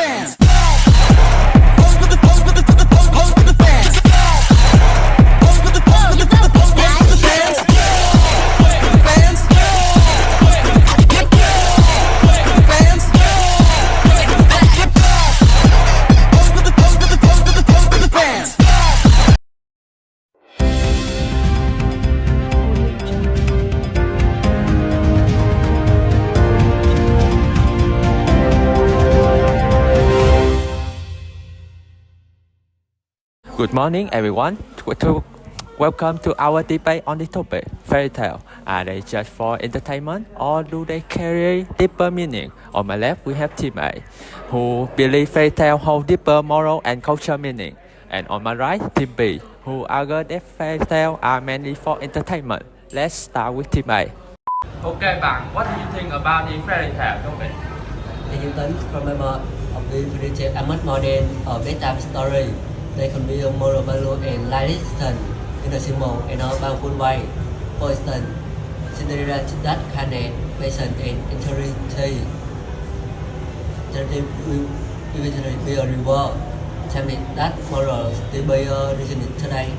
fans. Good morning, everyone. Welcome to our debate on the topic. Fairy tale. Are they just for entertainment or do they carry deeper meaning? On my left, we have Team A, who believe fairy tale hold deeper moral and cultural meaning. And on my right, Team B, who argue that fairy tale are mainly for entertainment. Let's start with Team A. Okay, Bằng, what do you think about the fairy tale topic? You think from member of the fairy tale are much more than a bedtime story. They can be a moral value and life lesson in a simple and a powerful way. For instance, Cinderella that connect patient and integrity. Charity will eventually be a reward. Something that moral still be a reason today.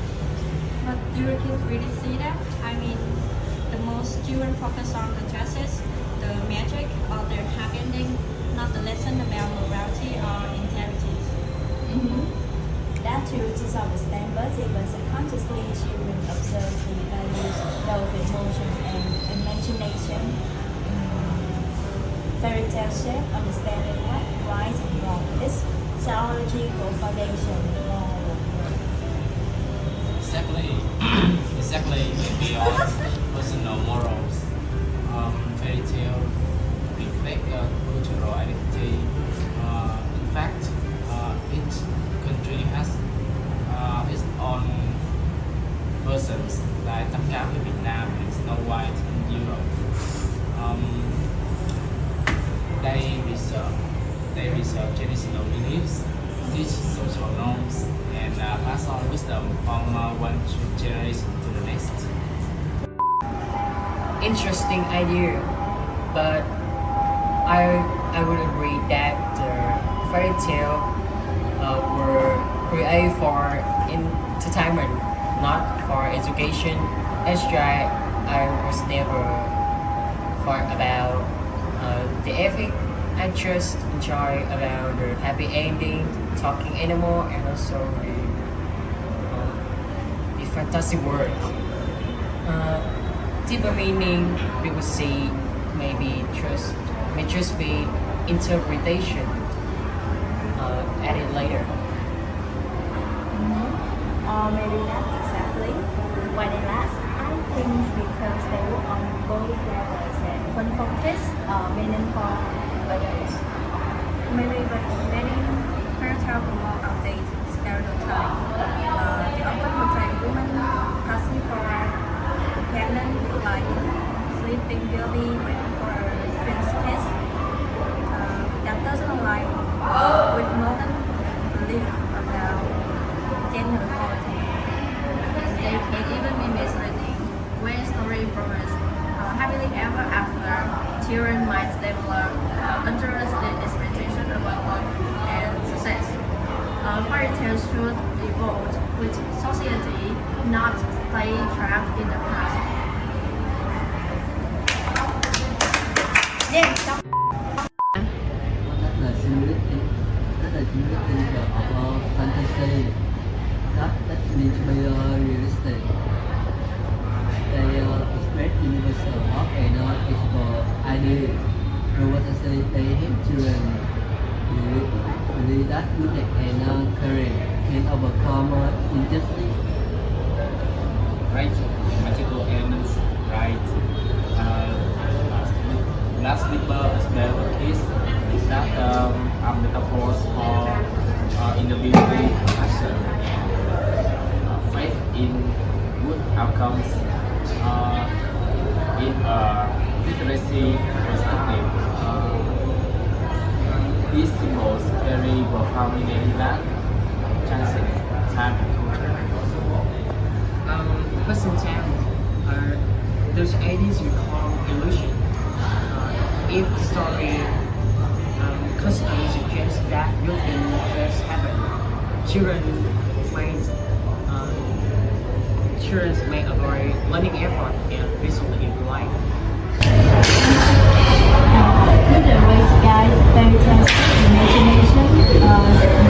But do your kids really see that? I mean, the most children focus on the justice, the magic, or their happy ending, not the lesson about morality or integrity. That truth is understand, but even subconsciously, children observe the values, those emotion and imagination. Fairy tale shape understanding what right and wrong is psychological foundation. Exactly. Beyond personal morals, fairy tale reflect cultural identity. In fact, each country has its own versions, like Tấm Cám in Vietnam and Snow White in Europe. They reserve traditional beliefs, teach social norms, and pass on wisdom from one generation to the next. Interesting idea, but I would agree that the fairy tale were created for entertainment, not for education. That's why I was never thought about the ethic. I just enjoy about the happy ending, talking animal, and also the fantastic world. Deeper meaning we will see may just be interpretation added later. Or maybe not exactly. Why they last? I think because they work on both levels and fun focus meaningful others. Maybe, but many fairy tales promote outdated stereotypes. They often portray women passive or dependent, like Sleeping Beauty waiting for a prince kiss. That doesn't align with modern belief about gender equality. They can even be misleading. When story progress happily ever after, children might develop unrealistic expectations about love and success. Fairy tales should evolve with society, not stay trapped in the past. That is simulating of fantasy. That needs to be realistic. They express universal hope and ethical ideas. Through fantasy, they help children believe that goodness and courage can overcome injustice. Right, magical elements, right? Glass slipper, spell kiss, that are metaphors for individual compassion, faith in good outcomes, in a literacy perspective. These symbols carry profound meaning that transcends time and culture. But sometimes those ideas we call illusion. If the story constantly suggests that you think just happen. Children may avoid learning effort and visually in life. Children raise guys fairy tales imagination,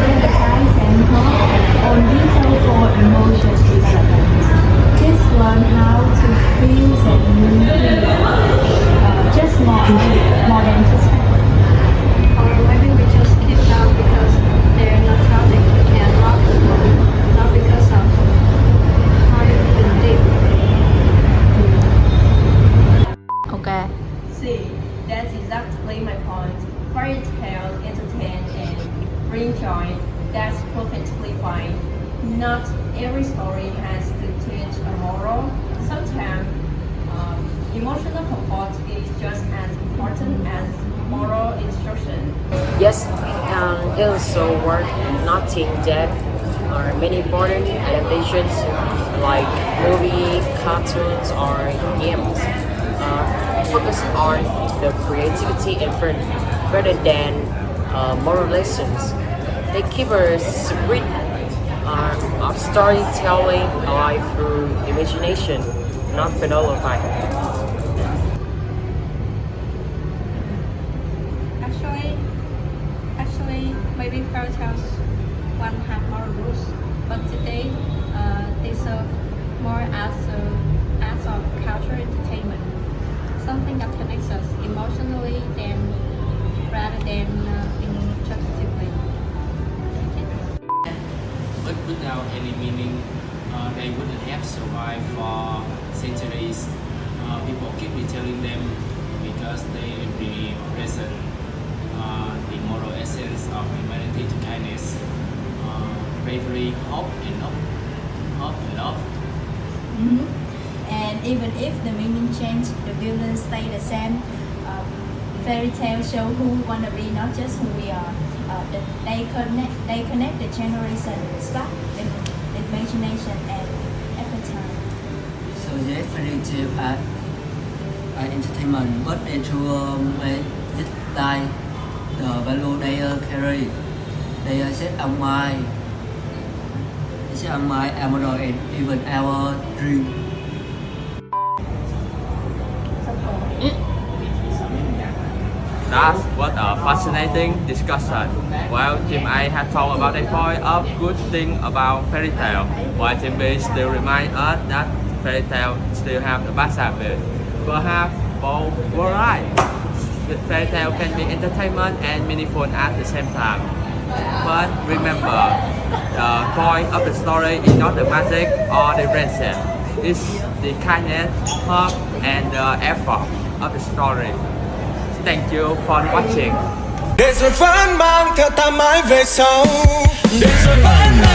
empathize and hope on detail for emotions development. Kids learn how to feel and just more than just happen. Or maybe we just keep down because they're not traumatic and not because of how you've been deep. Okay. See, that's exactly my point. Fairy tales entertain and bring joy. That's perfectly fine. Not every story has to teach a moral. Sometimes emotional comfort is just as important as moral instruction. Yes, it is so worth noting that many important adaptations like movie, cartoons, or games focus on the creativity and fun rather than moral lessons. They keep a spirit of storytelling alive through imagination, not philosophy. Actually, maybe fairy tales one have more rules, but today they serve more as a as of cultural entertainment, something that connects us emotionally rather than instructively. But without any meaning, they wouldn't have survived for centuries. People keep retelling them because they represent the moral essence of humanity to kindness, bravery, hope, and love. And even if the meaning change, the villains stay the same. Fairy tales show who we want to be, not just who we are. They connect the generation, spark the imagination and appetite. So yes, fairy tale are entertainment, but they true this die the value they carry. They set our mind, moral, and even our dream. That was a fascinating discussion. While Team A had talked about a point of good thing about fairy tale, while Team B still remind us that fairy tale still have the bad side of it. Perhaps both were right. Fairy tale can be entertainment and meaningful at the same time. But remember, the point of the story is not the magic or the ransom. It's the kindness, hope, and the effort of the story. Thank you for watching. Để rồi vẫn mang theo ta mãi về sau. Để rồi vẫn mang